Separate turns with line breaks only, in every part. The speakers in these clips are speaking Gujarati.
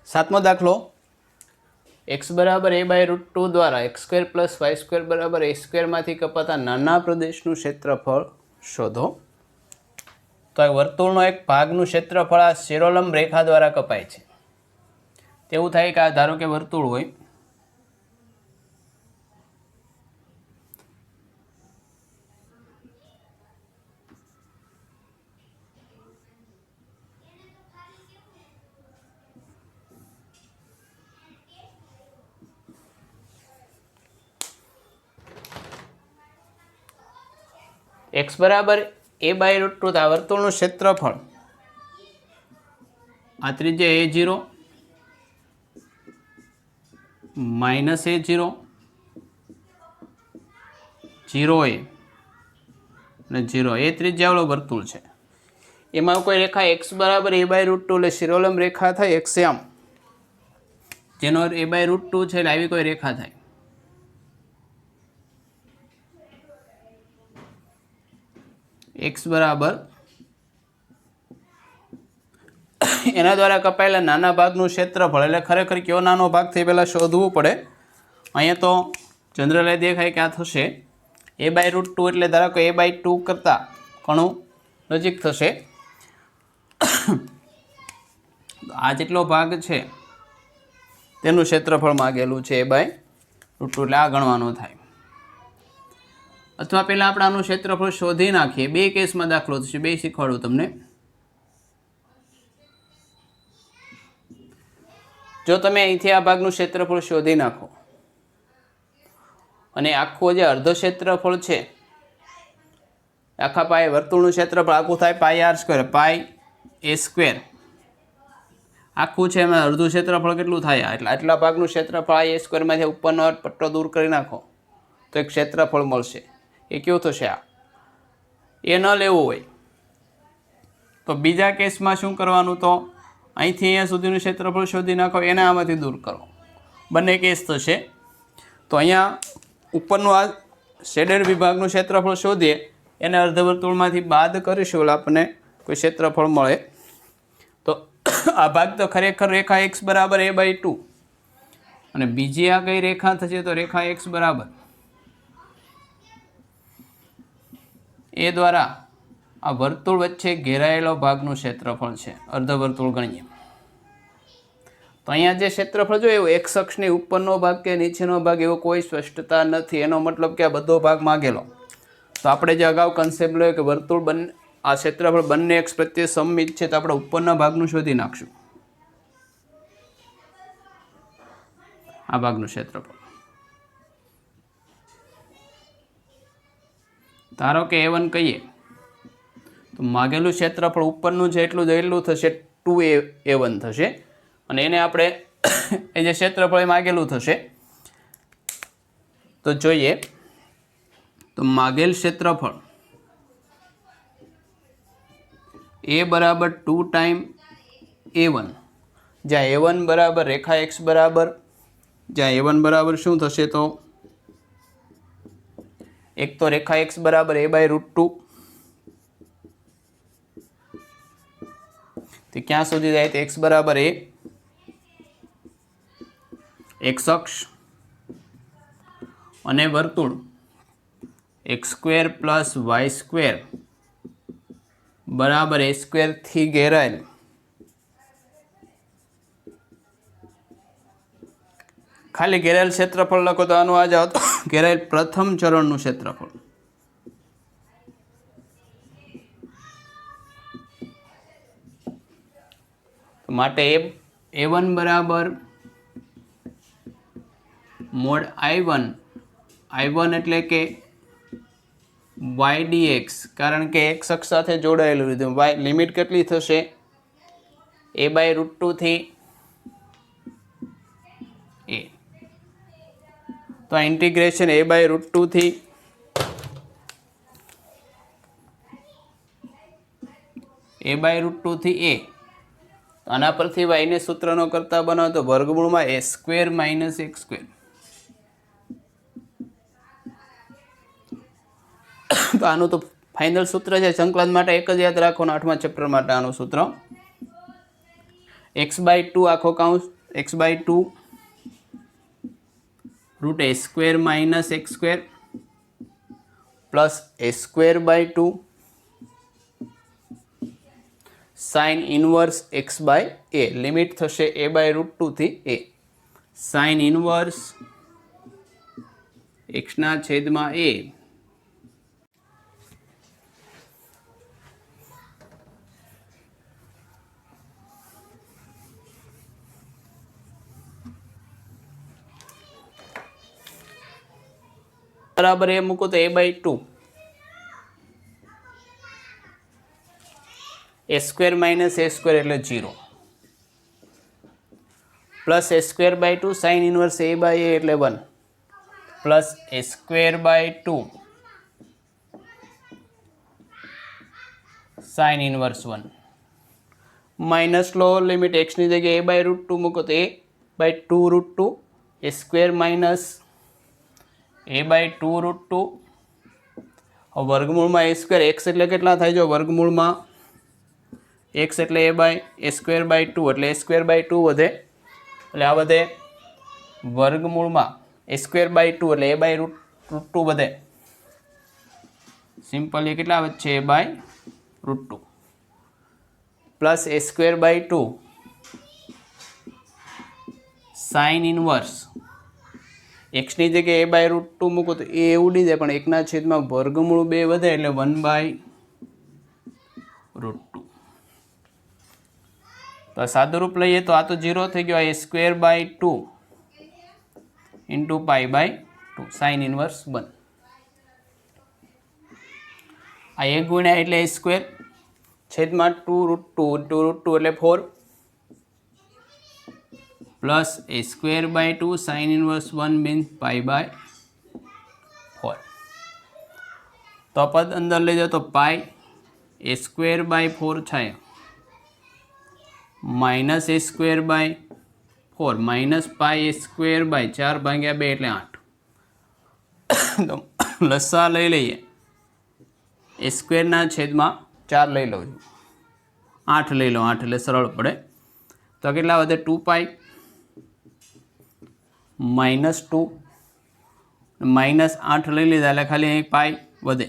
सातमो दाखलो एक्स बराबर ए बाय रूट 2 द्वारा x square plus y square बराबर ए स्क्वेर में कपाता नाना प्रदेशनु क्षेत्रफल शोधो। तो आ वर्तुळनो एक भागनु क्षेत्रफल आ शिरोलंब रेखा द्वारा कपाय छे। तेवुं थाय के आ धारो के वर्तुळ होय, एक्स बराबर ए बाय रूट 2 आ वर्तुळनु क्षेत्रफळ आ त्रिज्या a0 माइनस a0 0 a ने 0 ए त्रिज्यावाळो वर्तुळ छे। एमां कोई रेखा एक्स बराबर ए बाय रूट 2 એટલે શિરોલંબ રેખા થાય एक्स एम જેનો a બાય રૂટ 2 છે એટલે આવી કોઈ રેખા થાય। एक्स बराबर एना द्वारा कपाયેલા नाना भागનું क्षेत्रफળ એટલે ખરેખર કયો નાનો ભાગ થઈ પહેલા શોધવું પડે। અહીંયા તો જનરલી દેખાય કે આ થશે a બાય રૂટ 2 એટલે ધારો કે a બાય 2 કરતાં ઘણું નજીક થશે। આ જેટલો ભાગ છે તેનું ક્ષેત્રફળ માગેલું છે a બાય રૂટ 2 એટલે આ ગણવાનો થાય। अथवा पहला આપણે આનું ક્ષેત્રફળ શોધી નાખીએ। બે કેસમાં દાખલો થશે, બે શીખવાડું તમને। જો તમે અહીંથી આ ભાગનું ક્ષેત્રફળ શોધી નાખો અને આખું જે અર્ધ ક્ષેત્રફળ છે આખા પાય વર્તુળનું ક્ષેત્રફળ આખું થાય પાઈ આર સ્ક્વેર, પાઈ એ સ્ક્વેર આખું છે એમાં અર્ધું ક્ષેત્રફળ કેટલું થાય એટલે આટલા ભાગનું ક્ષેત્રફળ આ એ સ્ક્વેરમાંથી ઉપરનો પટ્ટો દૂર કરી નાખો તો એક ક્ષેત્રફળ મળશે। એ કેવું થશે? આ એ ન લેવું હોય તો બીજા કેસમાં શું કરવાનું? તો અહીંથી અહીંયા સુધીનું ક્ષેત્રફળ શોધી નાખો, એને આમાંથી દૂર કરો, બંને કેસ થશે। તો અહીંયા ઉપરનું આ શેડેડ વિભાગનું ક્ષેત્રફળ શોધીએ, એને અર્ધવર્તુળમાંથી બાદ કરીશું એટલે આપણને કોઈ ક્ષેત્રફળ મળે। તો આ ભાગ તો ખરેખર રેખા એક્સ બરાબર a બાય 2 અને બીજી આ કઈ રેખા થશે? તો રેખા એક્સ બરાબર ए द्वारा आ वर्तुळ वच्चे घेरायेलो भागनुं क्षेत्रफळ छे, अर्धवर्तुळ गणीए। तो अहींया जे क्षेत्रफळ जो एवो एक्स अक्षनी उपरनो भाग के नीचेनो भाग एवो कोई स्पष्टता नथी। एनो मतलब के आ बधो भाग मागेलो। तो आपणे जे अगाऊ कन्सेप्ट लयो के वर्तुळ बंने आ क्षेत्रफळ बंने एक्स प्रत्ये सममित छे, तो आपणे उपरना भागनुं शोधी नाखशुं। आ भागनुं क्षेत्रफळ धारो के a1 कहीए तो मागेलू क्षेत्रफळ उपरનું છે એટલું જ એટલું થશે 2a1 થશે અને એને આપણે એ જે ક્ષેત્રફળ માગેલું થશે। તો જોઈએ તો માગેલ ક્ષેત્રફળ a બરાબર 2 ટાઈમ a1 જ્યાં a1 બરાબર રેખા x બરાબર જ્યાં a1 બરાબર શું થશે? તો एक तो रेखा एक्स बराबर ए बाय रूट 2 तो क्या सुधी जाए तो एक्स बराबर ए एक्स अक्ष अने वर्तुळ x square plus y square बराबर ए स्क्वेर थी घेरायेल खाली घेरायेल क्षेत्रफळ लखो तो आनुं आ जाओ तो घेरायेल प्रथम चरणनुं क्षेत्रफळ। तो माटे a1 बराबर मोड i1 एटले के y dx कारण के x अक्ष साथे जोड़ायेलुं लीधुं। y लिमिट केटली थशे? a बाय रूट 2 थी a। तो इंटीग्रेशन a बाय रूट 2 थी a बाय रूट 2 थी a। तो आना परथी y ने सूत्रनो करता बनावो तो वर्गमूळ में a square minus x square. तो आनु तो फाइनल सूत्र है संकलन माटे एक ज याद राखो, 8मा चेप्टर माटे आनु सूत्र x/2 આખો કાઉન્સ x/2 root a square minus x square plus a square sine inverse x/a limit થશે a/√2 થી a સાઇન ઇનવર્સ x/a બરાબર એ મૂકો તો a/2 a square minus a square એટલે 0 plus a square sine inverse a/a એટલે 1 plus a square sine inverse 1 minus લો લિમિટ x ની જગ્યાએ a/√2 મૂકો તો a/2√2 a square minus a/2√2 વર્ગમૂળમાં a સ્ક્વેર x એટલે કેટલા થાય જો વર્ગમૂળમાં x એટલે a સ્ક્વેર/2 એટલે a સ્ક્વેર/2 વધે એટલે આ વધે વર્ગમૂળમાં a સ્ક્વેર/2 એટલે a/√2 વધે સિમ્પલી કેટલા વધશે a/√2 plus a square sine inverse x ની જગ્યાએ a/√2 મૂકો તો એ ઉડી જાય પણ 1/વર્ગમૂળ 2 વધે એટલે 1/√2 તો સાદું રૂપ લઈએ તો આ તો 0 થઈ ગયો a સ્ક્વેર/2 ઇન્ટુ π/2 સાઇન ઇનવર્સ 1 આ 1 ગુણ્યા એટલે a સ્ક્વેર છેદમાં 2√2 એટલે 4 plus a square sine inverse 1 means π/4 તો પદ અંદર લઈ જાઓ તો પાઈ a સ્ક્વેર/4 થાય minus a square minus pi a square ભાગ્યા 2 એટલે 8 તો લસા લઈ લઈએ a સ્ક્વેરના છેદમાં 4 લઈ લઉં છું 8 લઈ લો 8 એટલે સરળ પડે તો કેટલા વધે 2π -2 -8 લઈ લીધા એટલે ખાલી અહીં પાઈ વધે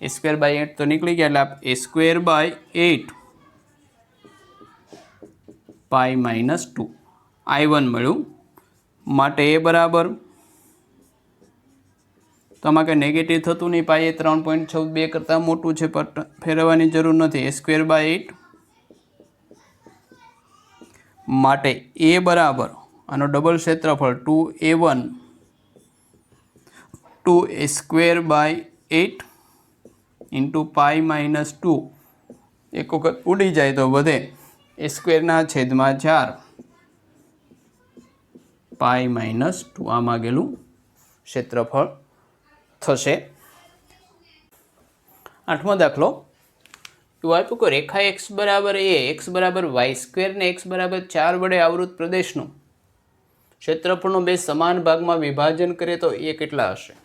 a સ્ક્વેર/8 તો નીકળી ગયા એટલે a સ્ક્વેર/8 પાઈ -2 I1 મળ્યું માટે એ બરાબર તો આમાં કંઈ નેગેટિવ થતું નહીં પાઈ એ 3.14 કરતાં મોટું છે પણ ફેરવવાની જરૂર નથી a સ્ક્વેર/8 માટે એ બરાબર આનો ડબલ ક્ષેત્રફળ 2a1 2a સ્ક્વેર/8 ઇન્ટુ પાઈ -2 એક વખત ઉડી જાય તો વધે a સ્ક્વેરના છેદમાં 4 પાઈ -2 આ માગેલું ક્ષેત્રફળ થશે 8મો દાખલો એવું આપ્યું કે રેખા x બરાબર a x બરાબર y² ને x બરાબર 4 વડે આવૃત પ્રદેશનું ક્ષેત્રફળનું બે સમાન ભાગમાં વિભાજન કરે તો એ કેટલા હશે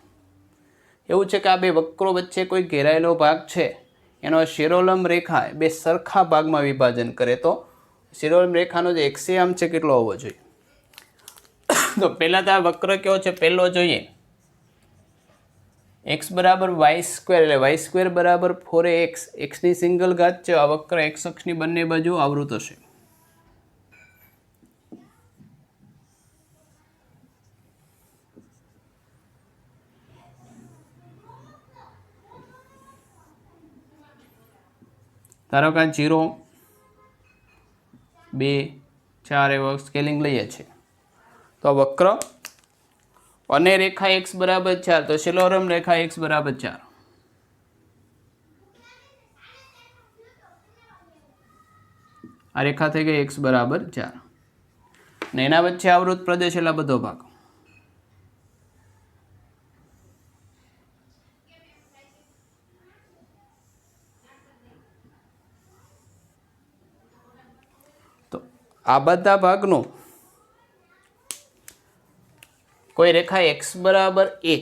એવું છે કે આ બે વક્રો વચ્ચે કોઈ ઘેરાયેલો ભાગ છે એનો શિરોલંબ રેખા બે સરખા ભાગમાં વિભાજન કરે તો શિરોલંબ રેખાનો જે એક્સિયમ છે કેટલો હોવો જોઈએ તો પહેલાં તો આ વક્ર કેવો છે પહેલો જોઈએ x બરાબર y² એટલે y² બરાબર 4x xની સિંગલ ઘાત છે આ વક્ર x અક્ષની બંને બાજુ આવૃત હશે ધારો કે 0 2 4 એવો સ્કેલિંગ લઈએ છીએ તો વક્ર અને રેખા x બરાબર 4 તો શિરોલંબ રેખા x બરાબર 4 આ રેખા થઈ ગઈ x બરાબર 4 ને એના વચ્ચે આવૃત પ્રદેશ એટલે બધો ભાગ તો આ બધા ભાગનો કોઈ રેખા x બરાબર a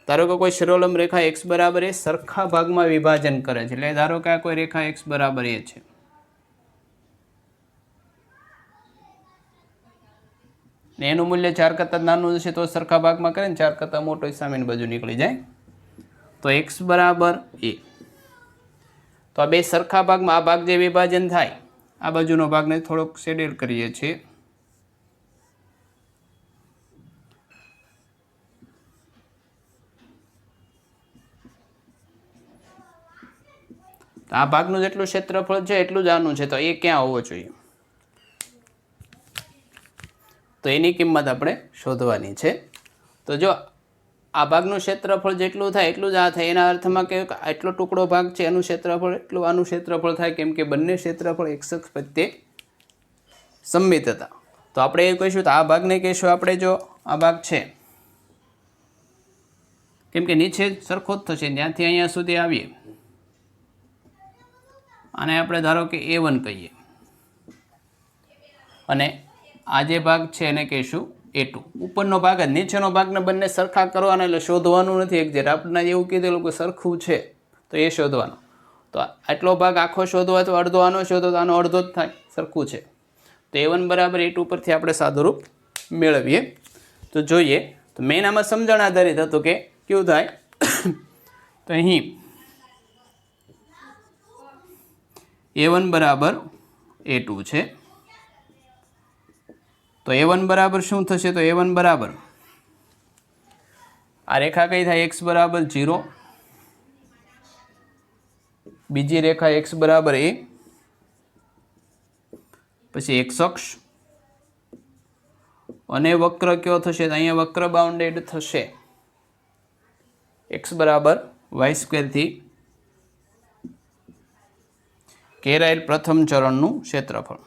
ધારો કે કોઈ શિરોલંબ રેખા x બરાબર a સરખા ભાગમાં વિભાજન કરે છે એટલે ધારો કે આ કોઈ રેખા x બરાબર a છે ને એનું મૂલ્ય 4 કરતાં નાનું હશે તો સરખા ભાગમાં કરે ને 4 કરતાં મોટો સામેની બાજુ નીકળી જાય. તો x બરાબર a. તો આ બે સરખા ભાગમાં આ ભાગ જે વિભાજન થાય આ બાજુનો ભાગને થોડોક શેડેડ કરીએ છીએ. આ ભાગનું જેટલું ક્ષેત્રફળ છે એટલું જ આનું છે, તો એ ક્યાં હોવો જોઈએ? તો એની કિંમત આપણે શોધવાની છે. તો જો આ ભાગનું ક્ષેત્રફળ જેટલું થાય એટલું જ આ થાય, એના અર્થમાં કે આટલો ટુકડો ભાગ છે એનું ક્ષેત્રફળ એટલું આનું ક્ષેત્રફળ થાય, કેમ કે બંને ક્ષેત્રફળ એક અક્ષ પ્રત્યે સંમિત હતા. તો આપણે એ કહીશું, તો આ ભાગને કહીશું આપણે, જો આ ભાગ છે કેમ કે નીચે સરખો જ થશે, ત્યાંથી અહીંયા સુધી આવીએ અને આપણે ધારો કે A1 કહીએ, અને આ જે ભાગ છે એને કહીશું A2. ઉપરનો ભાગ જ, નીચેનો ભાગને બંને સરખા કરવાના, એટલે શોધવાનું નથી એક્ઝેક્ટ. આપણે એવું કીધેલું કે સરખું છે તો એ શોધવાનું. તો આટલો ભાગ આખો શોધવા તો અડધો આનો શોધો તો આનો અડધો જ થાય, સરખું છે. તો A1 બરાબર A2 પરથી આપણે સાદુરૂપ મેળવીએ. તો જોઈએ, તો મેઇન આમાં સમજણ આધારિત હતું કે કેવું થાય. તો અહીં A1 બરાબર A2 છે. તો A1 બરાબર શું થશે? તો A1 બરાબર આ રેખા કઈ થાય? x બરાબર 0, બીજી રેખા x બરાબર a, પછી x અક્ષ, અને વક્ર કયો થશે? તો અહીંયા વક્ર બાઉન્ડેડ થશે x બરાબર y² થી ઘેરાયેલ પ્રથમ ચરણનું ક્ષેત્રફળ.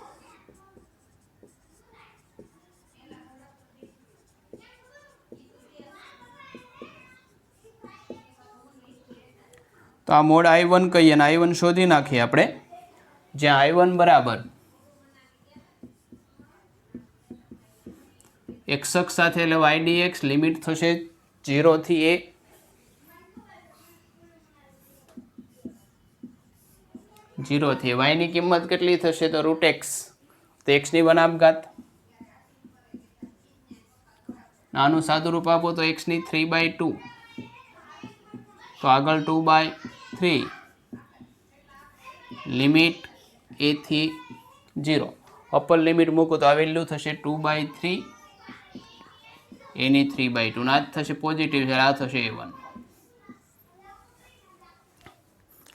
તો આ મોડ I1 કહીએ અને I1 શોધી નાખીએ આપણે, જ્યાં I1 બરાબર x અક્ષ સાથે એટલે y dx, લિમિટ થશે 0 થી a, y ની કિંમત કેટલી થશે? તો √x. તો x ની 1/2 ઘાત, નાનું સાદું રૂપ આપો તો x ની 3/2, તો આગળ 2/3, લિમિટ a થી 0, અપર લિમિટ મૂકો તો આ વેલ્યુ થશે 2/3, a ની 3/2, ના જ થશે પોઝિટિવ છે, આ થશે A1.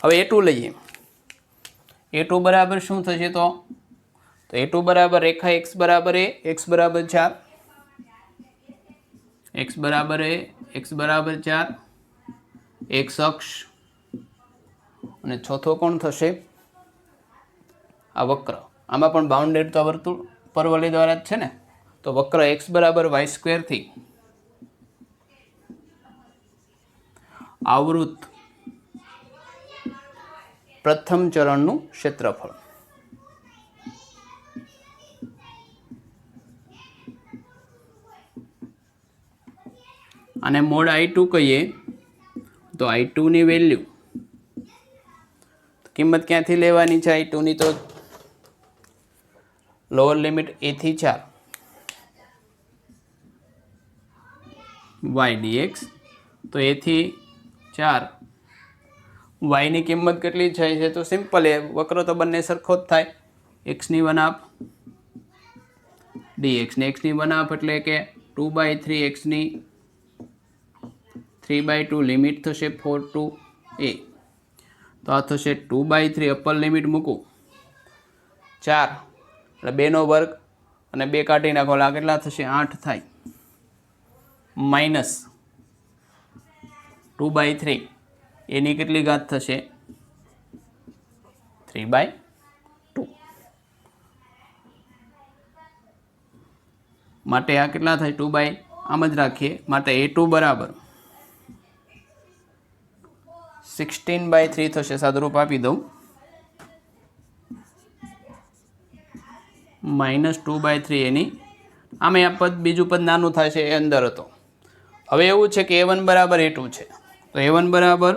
હવે A2 લઈએ. A2 બરાબર શું થશે? તો A2 બરાબર રેખા x બરાબર a, x બરાબર 4, x બરાબર a, x બરાબર 4, x અક્ષ, અને ચોથો કોણ થશે? આ વક્ર. આમાં પણ બાઉન્ડેડ તો વર્તુળ પરવલય દ્વારા જ છે ને, તો વક્ર x બરાબર y² થી આવૃત પ્રથમ ચરણનું ક્ષેત્રફળ. અને મોડ I2 કહીએ તો I2 ની વેલ્યુ કિંમત ક્યાંથી લેવાની છે? I2 ની તો લોઅર લિમિટ a થી 4, y dx. તો a થી 4 y ની કિંમત કેટલી થાય છે? તો સિમ્પલ, એ વક્ર તો બંને સરખો જ થાય, x ની 1/2 dx ને x ની 1/2 એટલે કે 2/3, x ની 3/2, લિમિટ થશે 4 to a. તો આ થશે 2/3, અપર લિમિટ મૂકું 4 એટલે 2 નો વર્ગ અને 2 કાઢી નાખો, આ કેટલા થશે? 8 થાય, માઇનસ 2/3, એની કેટલી ઘાત થશે? 3/2. માટે આ કેટલા થાય? 2 આમ જ રાખીએ. માટે A2 બરાબર 16/3 થશે, સાદુરૂપ આપી દઉં, -2/3 એની. આમે આ પદ, બીજું પદ નાનું થાય છે, એ અંદર હતો. હવે એવું છે કે A1 બરાબર A2 છે, તો A1 બરાબર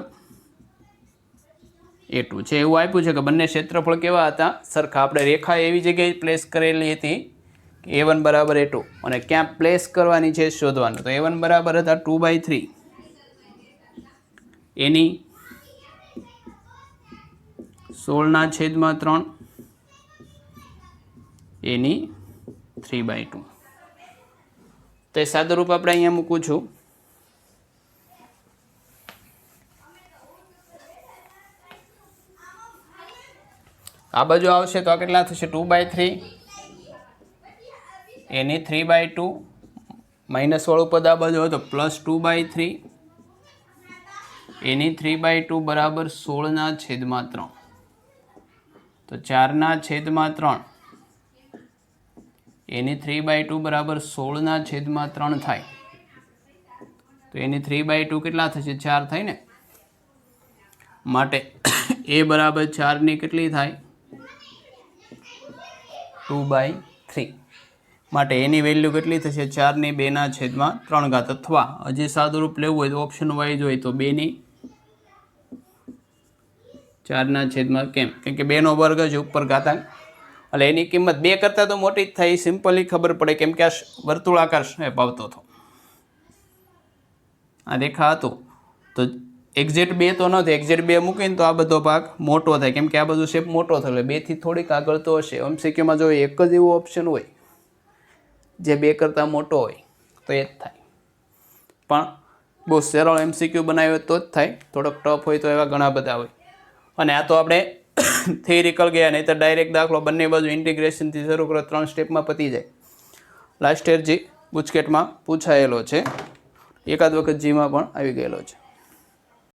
A2 છે. એવું આપ્યું છે કે બંને ક્ષેત્રફળ કેવા હતા? સરખા. આપણે રેખા એવી જગ્યાએ પ્લેસ કરેલી હતી A1 બરાબર A2 અને ક્યાં પ્લેસ કરવાની છે શોધવાનું. તો A1 બરાબર હતા 2/3 એની 16/3 એની 3/2. તો એ સાદું રૂપ આપણે અહીંયા મૂકું છું. આ બાજુ આવશે તો આ કેટલા થશે 2/3 એની 3/2 માઇનસ વાળું પદ આ બાજુ હોય તો પ્લસ 2/3 એની 3/2 બરાબર 16/3. તો 4/3 એની 3/2 બરાબર 16/3 થાય. તો એની 3/2 કેટલા થશે 4 થાય ને. માટે એ બરાબર 4ની કેટલી થાય 2/3. માટે એની વેલ્યુ કેટલી થશે 4ની 2/3 અથવા હજી સાદુરૂપ લેવું હોય તો ઓપ્શન વાઇઝ હોય તો 2ની 4/, કેમ કે 2નો વર્ગ જ ઉપર ઘાતાંક એટલે એની કિંમત 2 કરતાં તો મોટી જ થાય. સિમ્પલી ખબર પડે કેમ કે આ વર્તુળાકાર શેપ આવતો હતો, આ રેખા હતો તો એક્ઝેક્ટ 2 તો નથી. એક્ઝેક્ટ 2 મૂકીને તો આ બધો ભાગ મોટો થાય કેમ કે આ બધો શેપ મોટો થયો એટલે 2થી થોડીક આગળ તો હશે. MCQમાં જો એક જ એવો ઓપ્શન હોય જે 2 કરતાં મોટો હોય તો એ જ થાય. પણ બહુ સરળ MCQ બનાવ્યો તો જ થાય, થોડોક ટફ હોય તો એવા ઘણા બધા હોય. અને આ તો આપણે થિયરિકલ ગયા, નહીં તો ડાયરેક્ટ દાખલો બંને બાજુ ઇન્ટિગ્રેશનથી શરૂ કરો 3 સ્ટેપમાં પતી જાય. લાસ્ટ યર જી ગુજકેટમાં પૂછાયેલો છે, એકાદ વખત જીમાં પણ આવી ગયેલો છે.